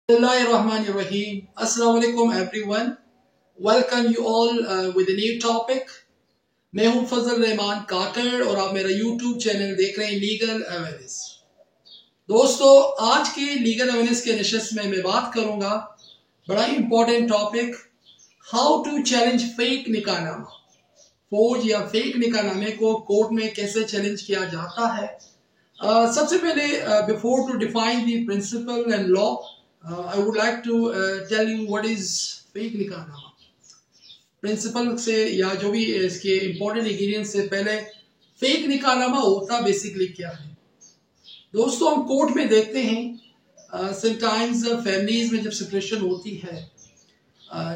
Bismillahirrahmanirrahim. Assalamu alaikum everyone. Welcome you all with a new topic. मैं हूं फजल रहमान काकड़ और आप मेरा YouTube चैनल देख रहे हैं लीगल अवेयरनेस। दोस्तों, आज के लीगल अवेयरनेस के नशिस्त में मैं बात करूंगा बड़ा ही important topic, how to challenge fake निकाहनामा। फौज या फेक निकाहनामे को कोर्ट में कैसे चैलेंज किया जाता है। सबसे पहले before to define the principle and law, I would like to tell you what is fake निकाहनामा। प्रिंसिपल से या जो भी इसके इम्पोर्टेंट इंग्रेडिएंट्स से पहले फेक निकाहनामा होता बेसिकली क्या है। दोस्तों, हम कोर्ट में देखते हैं समटाइम्स फैमिलीज में जब सेपरेशन होती है,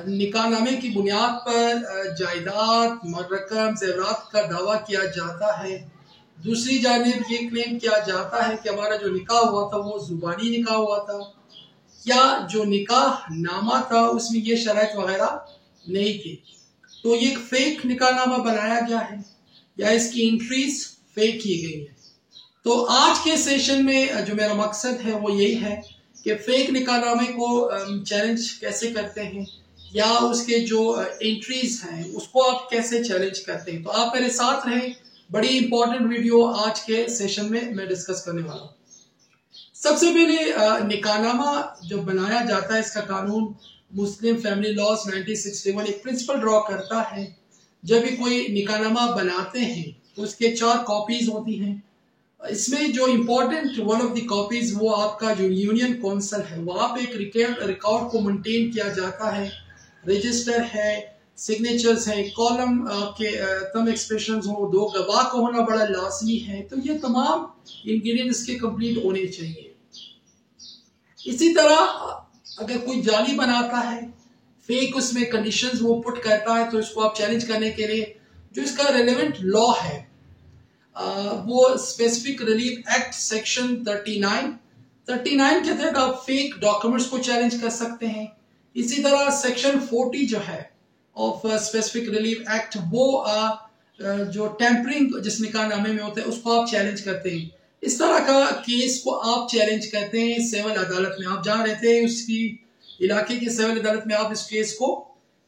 निकाहनामे की बुनियाद पर जायदाद, रकम, ज़ेवरात का दावा किया जाता है। दूसरी जानिब ये क्लेम किया जाता है कि हमारा जो निकाह हुआ था वो जुबानी निकाह हुआ था, या जो निकाह नामा था उसमें ये शराइत वगैरह नहीं थी, तो ये फेक निकाहनामा बनाया गया है या इसकी एंट्रीज फेक की गई है। तो आज के सेशन में जो मेरा मकसद है वो यही है कि फेक निकाहनामे को चैलेंज कैसे करते हैं या उसके जो एंट्रीज हैं उसको आप कैसे चैलेंज करते हैं। तो आप मेरे साथ रहें, बड़ी इंपॉर्टेंट वीडियो आज के सेशन में मैं डिस्कस करने वाला हूँ। सबसे पहले निकाहनामा जो बनाया जाता है, इसका कानून मुस्लिम फैमिली लॉज 1961 एक प्रिंसिपल ड्रॉ करता है। जब भी कोई निकाहनामा बनाते हैं तो उसके 4 कॉपीज होती हैं। इसमें जो important one of the copies वो आपका जो यूनियन काउंसिल है, वहाँ पे एक रिकॉर्ड को मेंटेन किया जाता है। रजिस्टर है, सिग्नेचर्स है, कॉलम के तम एक्सप्रेशंस हो, 2 गवाह का होना बड़ा लाजमी है। तो ये तमाम इंग्रेडिएंट्स के कंप्लीट होने चाहिए। इसी तरह अगर कोई जाली बनाता है, फेक उसमें कंडीशंस वो पुट करता है, तो इसको आप चैलेंज करने के लिए जो इसका रेलेवेंट लॉ है वो स्पेसिफिक रिलीफ एक्ट सेक्शन 39 के तहत आप फेक डॉक्यूमेंट्स को चैलेंज कर सकते हैं। इसी तरह सेक्शन 40 जो है ऑफ स्पेसिफिक रिलीफ एक्ट, वो जो टेम्परिंग जिस निकाहनामे में होता है उसको आप चैलेंज करते हैं। इस तरह का केस को आप चैलेंज करते हैं सिविल अदालत में। आप जहाँ रहते हैं उसकी इलाके की सिविल अदालत में आप इस केस को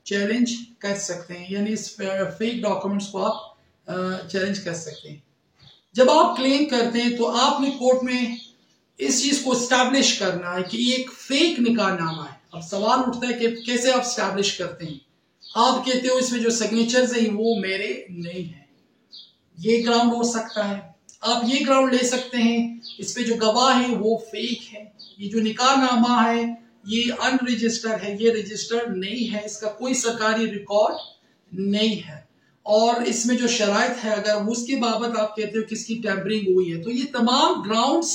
चैलेंज कर सकते हैं, यानी इस फेक डॉक्यूमेंट्स को आप चैलेंज कर सकते हैं। जब आप क्लेम करते हैं तो आपने कोर्ट में इस चीज को स्टैब्लिश करना है कि ये एक फेक निकाहनामा है। अब सवाल उठता है कि कैसे आप स्टैब्लिश करते हैं। आप कहते हो इसमें जो सिग्नेचर्स हैं वो मेरे नहीं है, ये ग्राउंड हो सकता है। आप ये ग्राउंड ले सकते हैं इस पे जो गवाह है वो फेक है, ये जो निकाहनामा है ये अनरजिस्टर्ड है, ये रजिस्टर्ड नहीं है, इसका कोई सरकारी रिकॉर्ड नहीं है, और इसमें जो शराइत है अगर उसके बाबत आप कहते हो कि इसकी टेम्परिंग हुई है, तो ये तमाम ग्राउंड्स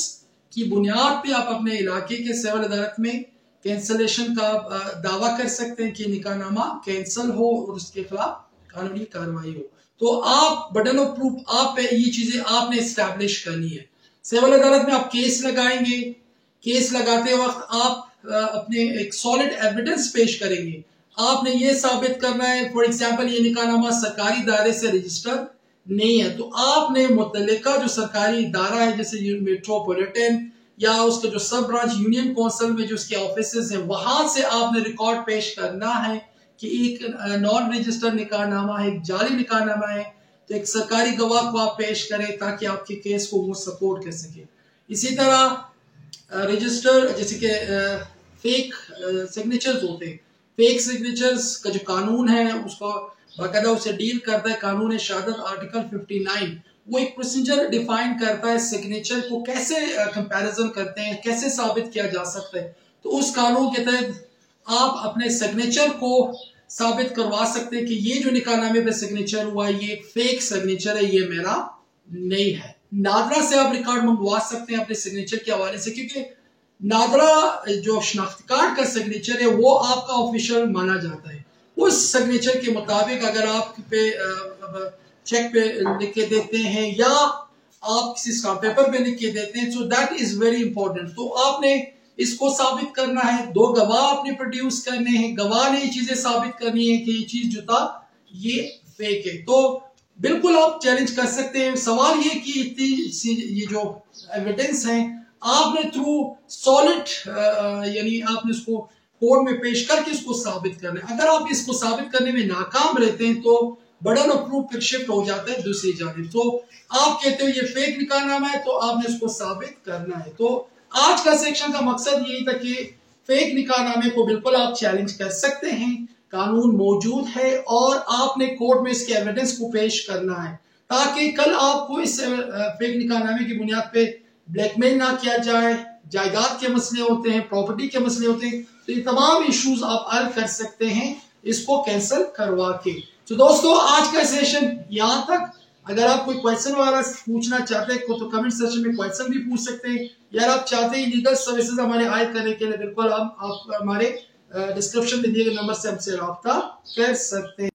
की बुनियाद पे आप अपने इलाके के सिविल अदालत में कैंसलेशन का दावा कर सकते हैं कि निकाहनामा कैंसिल हो और उसके खिलाफ कानूनी कार्रवाई हो। तो आप बर्डन ऑफ प्रूफ आप पे ये चीजें आपने एस्टैब्लिश करनी है। सिविल अदालत में आप केस लगाएंगे, केस लगाते वक्त आप अपने एक सॉलिड एविडेंस पेश करेंगे। आपने ये साबित करना है, फॉर एग्जांपल ये निकाहनामा सरकारी दायरे से रजिस्टर्ड नहीं है, तो आपने मुतल्लिका जो सरकारी इदारा है जैसे मेट्रोपॉलिटन या उसका जो सब ब्रांच यूनियन काउंसिल में जो उसके ऑफिसेज है, वहां से आपने रिकॉर्ड पेश करना है कि एक नॉन रजिस्टर्ड निकाहनामा है, एक जाली निकाहनामा है, तो एक सरकारी गवाह को आप पेश करें ताकि आपके केस को वो सपोर्ट कर सके। इसी तरह रजिस्टर जैसे कि फेक सिग्नेचर्स होते हैं, फेक सिग्नेचर्स का जो कानून है उसको बाकायदा उसे डील करता है कानून शहादत आर्टिकल 59। वो एक प्रोसीजर डिफाइन करता है सिग्नेचर को कैसे कंपैरिजन करते हैं, कैसे साबित किया जा सकता है। तो उस कानून के तहत आप अपने सिग्नेचर को साबित करवा सकते हैं कि ये जो निकाहनामे पे सिग्नेचर हुआ है ये फेक सिग्नेचर है, ये मेरा नहीं है। नादरा से आप रिकॉर्ड मंगवा सकते हैं अपने सिग्नेचर के हवाले से, क्योंकि नादरा जो शनाख्ती कार्ड का सिग्नेचर है वो आपका ऑफिशियल माना जाता है। उस सिग्नेचर के मुताबिक अगर आप पे चेक पे लिख के देते हैं या आप किसी स्टाम्प पेपर पे लिख के देते हैं, so that is very important. तो आपने इसको साबित करना है, 2 गवाह आपने प्रोड्यूस करने हैं, गवाह ने ये चीजें साबित करनी है कि ये चीज जो था ये फेक है। तो बिल्कुल आप चैलेंज कर सकते हैं। सवाल ये कि इतनी ये जो एविडेंस है आपने थ्रू सॉलिड यानी आपने उसको कोर्ट में पेश करके इसको साबित करना है। अगर आप इसको साबित करने में नाकाम रहते हैं तो बर्डन ऑफ प्रूफ फिर शिफ्ट हो जाता है दूसरी जानिब। तो आप कहते हो ये फेक निकाहनामा है तो आपने इसको साबित करना है। तो आज का सेक्शन का मकसद यही था कि फेक निकाहनामे को बिल्कुल आप चैलेंज कर सकते हैं, कानून मौजूद है और आपने कोर्ट में इसके एविडेंस को पेश करना है ताकि कल आपको इस फेक निकाहनामे की बुनियाद पे ब्लैकमेल ना किया जाए। जायदाद के मसले होते हैं, प्रॉपर्टी के मसले होते हैं, तो ये तमाम इश्यूज आप हल कर सकते हैं इसको कैंसिल करवा के। तो दोस्तों आज का सेशन यहाँ तक। अगर आप कोई क्वेश्चन वगैरह पूछना चाहते हैं तो कमेंट सेक्शन में क्वेश्चन भी पूछ सकते हैं, या आप चाहते हैं लीगल सर्विसेज हमारे आयद करने के लिए बिल्कुल आप हमारे डिस्क्रिप्शन में दिए गए नंबर से हमसे रब्ता कर सकते हैं।